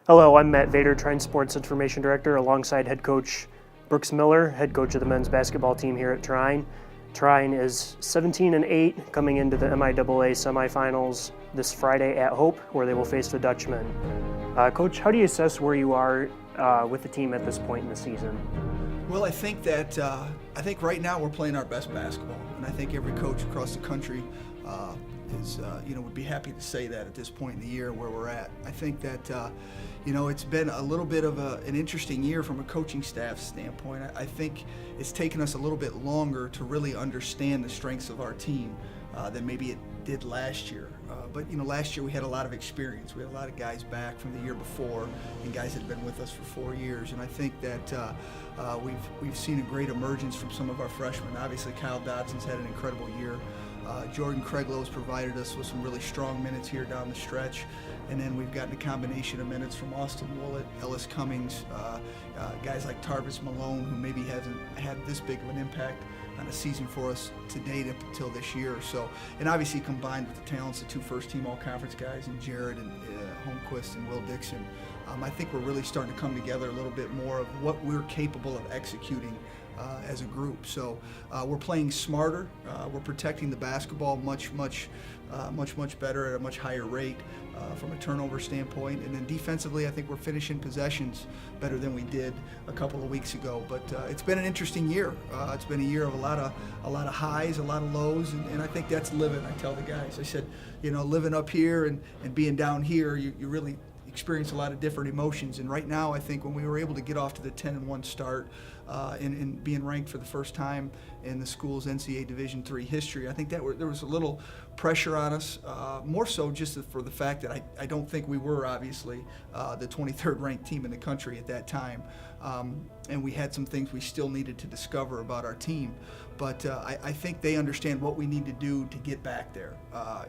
Hello, I'm Matt Vader, Trine Sports Information Director, alongside head coach Brooks Miller, head coach of the men's basketball team here at Trine. Trine is 17-8, coming into the MIAA semifinals this Friday at Hope, where they will face the Dutchmen. Coach, how do you assess where you are with the team at this point in the season? Well, I think that right now we're playing our best basketball, and I think every coach across the country would be happy to say that at this point in the year where we're at. I think that it's been a little bit of an interesting year from a coaching staff standpoint. I think it's taken us a little bit longer to really understand the strengths of our team than maybe it did last year. But last year we had a lot of experience. We had a lot of guys back from the year before, and guys that had been with us for 4 years. And I think that we've seen a great emergence from some of our freshmen. Obviously, Kyle Dodson's had an incredible year. Jordan Craiglow has provided us with some really strong minutes here down the stretch. And then we've gotten a combination of minutes from Austin Willett, Ellis Cummings, guys like Tarvis Malone, who maybe hasn't had this big of an impact on a season for us to date up until this year. So, and obviously combined with the talents of two first-team all-conference guys, and Jared and Holmquist and Will Dixon, I think we're really starting to come together a little bit more of what we're capable of executing as a group. So we're playing smarter. We're protecting the basketball much better at a much higher rate from a turnover standpoint. And then defensively, I think we're finishing possessions better than we did a couple of weeks ago. But it's been an interesting year. It's been a year of a lot of highs, a lot of lows, and I think that's living. I tell the guys, I said, living up here and being down here, you really experience a lot of different emotions. And right now, I think when we were able to get off to the 10-1 start and being ranked for the first time in the school's NCAA Division III history, I think that there was a little pressure on us, more so just for the fact that I don't think we were obviously the 23rd ranked team in the country at that time. And we had some things we still needed to discover about our team. But I think they understand what we need to do to get back there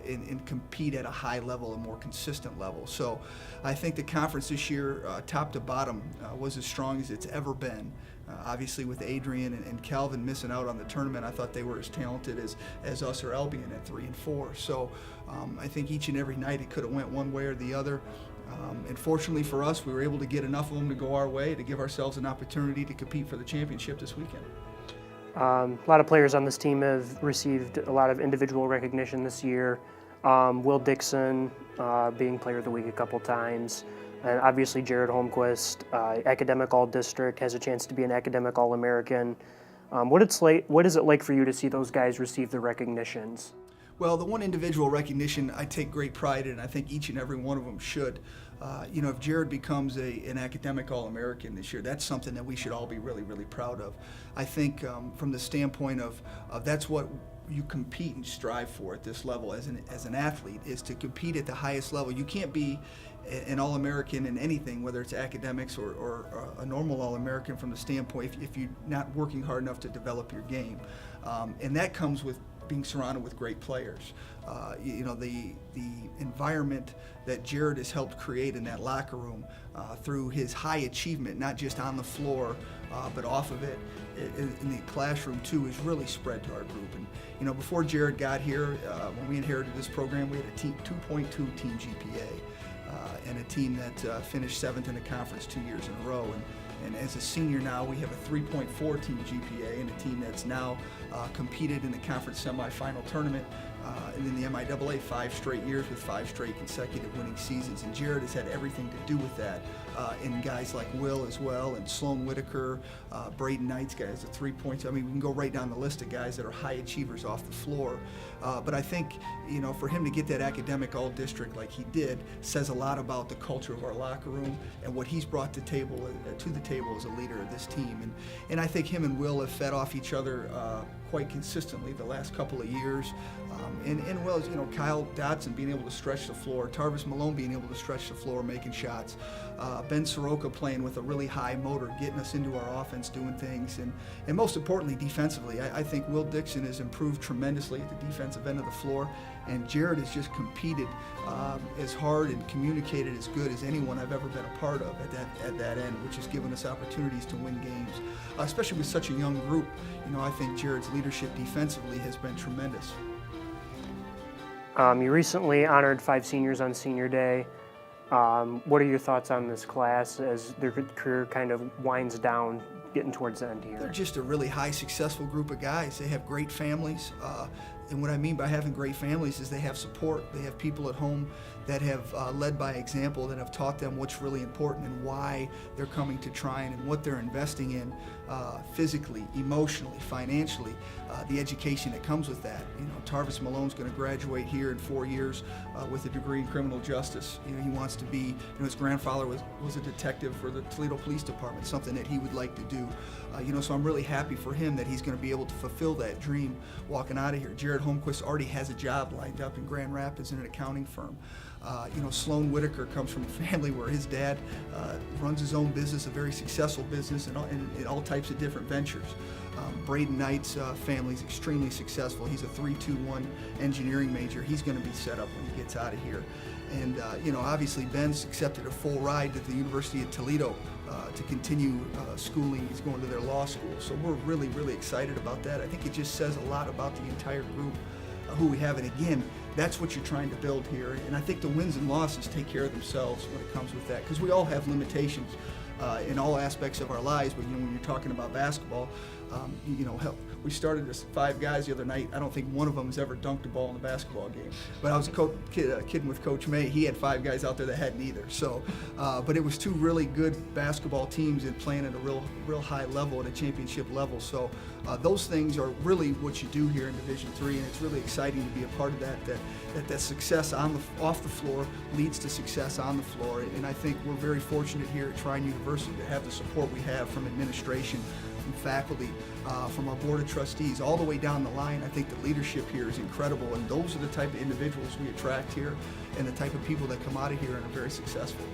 and compete at a high level, a more consistent level. So I think the conference this year, top to bottom, was as strong as it's ever been. Obviously with Adrian and Calvin missing out on the tournament, I thought they were as talented as us or Albion at 3 and 4. So I think each and every night it could have went one way or the other. And fortunately for us, we were able to get enough of them to go our way to give ourselves an opportunity to compete for the championship this weekend. A lot of players on this team have received a lot of individual recognition this year. Will Dixon being Player of the Week a couple times. And obviously Jared Holmquist, Academic All-District, has a chance to be an Academic All-American. What is it like for you to see those guys receive the recognitions? Well, the one individual recognition I take great pride in, and I think each and every one of them should. If Jared becomes an Academic All-American this year, that's something that we should all be really, really proud of. I think from the standpoint of that's what you compete and strive for at this level as an athlete, is to compete at the highest level. You can't be an All-American in anything, whether it's academics or a normal All-American from the standpoint if you're not working hard enough to develop your game. And that comes with being surrounded with great players. The environment that Jared has helped create in that locker room through his high achievement, not just on the floor, but off of it in the classroom too, is really spread to our group. And before Jared got here, when we inherited this program, we had a 2.2 team GPA and a team that finished 7th in the conference 2 years in a row. And as a senior now, we have a 3.4 team GPA and a team that's now competed in the conference semifinal tournament and in the MIAA 5 straight years with 5 straight consecutive winning seasons. And Jared has had everything to do with that. And guys like Will as well, and Sloan Whitaker, Braden Knights, guys at 3 points. I mean, we can go right down the list of guys that are high achievers off the floor. But I think, for him to get that Academic All-District like he did says a lot about the culture of our locker room and what he's brought to the table as a leader of this team. And I think him and Will have fed off each other quite consistently the last couple of years. And well, Kyle Dodson being able to stretch the floor, Tarvis Malone being able to stretch the floor, making shots, Ben Soroka playing with a really high motor, getting us into our offense, doing things, and most importantly, defensively. I think Will Dixon has improved tremendously at the defensive end of the floor, and Jared has just competed as hard and communicated as good as anyone I've ever been a part of at that end, which has given us opportunities to win games, especially with such a young group. I think Jared's leadership defensively has been tremendous. You recently honored 5 seniors on Senior Day. What are your thoughts on this class as their career kind of winds down, getting towards the end They're here? just a really high, successful group of guys. They have great families. And what I mean by having great families is they have support. They have people at home that have led by example, that have taught them what's really important and why they're coming to Tryon and what they're investing in physically, emotionally, financially, the education that comes with that. You know, Tarvis Malone's going to graduate here in 4 years with a degree in criminal justice. You know, he wants to be, you know, his grandfather was a detective for the Toledo Police Department, something that he would like to do. You know, so I'm really happy for him that he's going to be able to fulfill that dream walking out of here. Jared Holmquist already has a job lined up in Grand Rapids in an accounting firm. You know, Sloan Whitaker comes from a family where his dad runs his own business, a very successful business in all types of different ventures. Braden Knight's family is extremely successful. He's a 3-2-1 engineering major. He's going to be set up when he gets out of here. And, you know, obviously Ben's accepted a full ride to the University of Toledo to continue schooling. He's going to their law school. So we're really, really excited about that. I think it just says a lot about the entire group who we have. And again, that's what you're trying to build here. And I think the wins and losses take care of themselves when it comes with that, because we all have limitations in all aspects of our lives. But, you know, when you're talking about basketball, you know, we started as 5 guys the other night. I don't think one of them has ever dunked a ball in a basketball game. But I was kidding with Coach May. He had 5 guys out there that hadn't either. So, but it was 2 really good basketball teams and playing at a real high level, at a championship level. So those things are really what you do here in Division III, and it's really exciting to be a part of that. That success off the floor leads to success on the floor. And I think we're very fortunate here at Tryon University to have the support we have from administration, from faculty, from our board of trustees, all the way down the line. I think the leadership here is incredible, and those are the type of individuals we attract here and the type of people that come out of here and are very successful.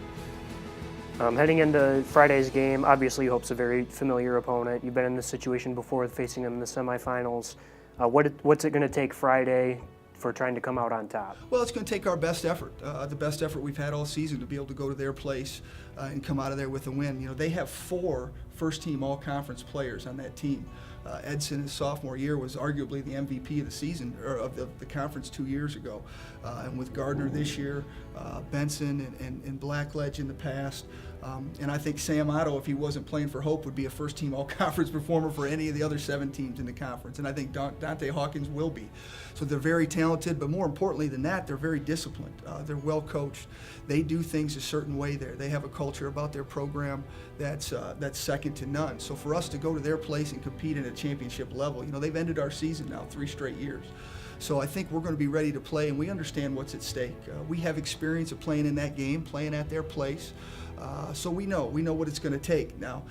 Heading into Friday's game, obviously Hope's a very familiar opponent. You've been in this situation before, facing them in the semifinals. What's it going to take Friday for trying to come out on top? Well, it's going to take our best effort, the best effort we've had all season, to be able to go to their place and come out of there with a win. You know, they have 4 first-team all-conference players on that team. Edson, his sophomore year, was arguably the MVP of the season, or of the conference 2 years ago. And with Gardner this year, Benson and Blackledge in the past. And I think Sam Otto, if he wasn't playing for Hope, would be a first-team all-conference performer for any of the other 7 teams in the conference. And I think Dante Hawkins will be. So they're very talented, but more importantly than that, they're very disciplined. They're well coached. They do things a certain way there. They have a culture about their program that's second to none. So for us to go to their place and compete at a championship level, you know, they've ended our season now 3 straight years. So I think we're going to be ready to play, and we understand what's at stake. We have experience of playing in that game, playing at their place. So we know what it's going to take. Now,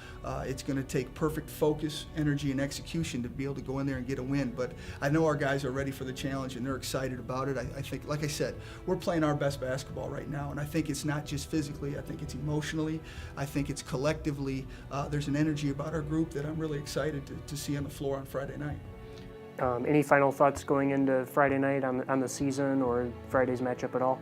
it's going to take perfect focus, energy, and execution to be able to go in there and get a win. But I know our guys are ready for the challenge, and they're excited about it. I think, like I said, we're playing our best basketball right now, and I think it's not just physically. I think it's emotionally. I think it's collectively. There's an energy about our group that I'm really excited to see on the floor on Friday night. Any final thoughts going into Friday night on the season or Friday's matchup at all?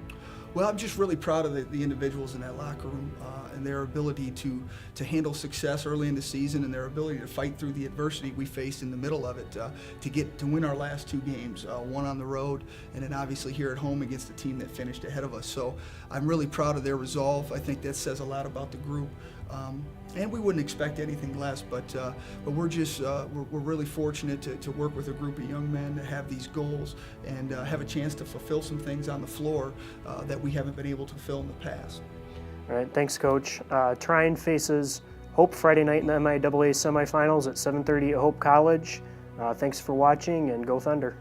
Well, I'm just really proud of the individuals in that locker room and their ability to handle success early in the season, and their ability to fight through the adversity we faced in the middle of it to win our last 2 games, one on the road and then obviously here at home against the team that finished ahead of us. So I'm really proud of their resolve. I think that says a lot about the group. And we wouldn't expect anything less, but we're just we're really fortunate to work with a group of young men that have these goals and have a chance to fulfill some things on the floor that we haven't been able to fulfill in the past. All right, thanks, Coach. Tryon faces Hope Friday night in the MIAA semifinals at 7:30 at Hope College. Thanks for watching, and go Thunder.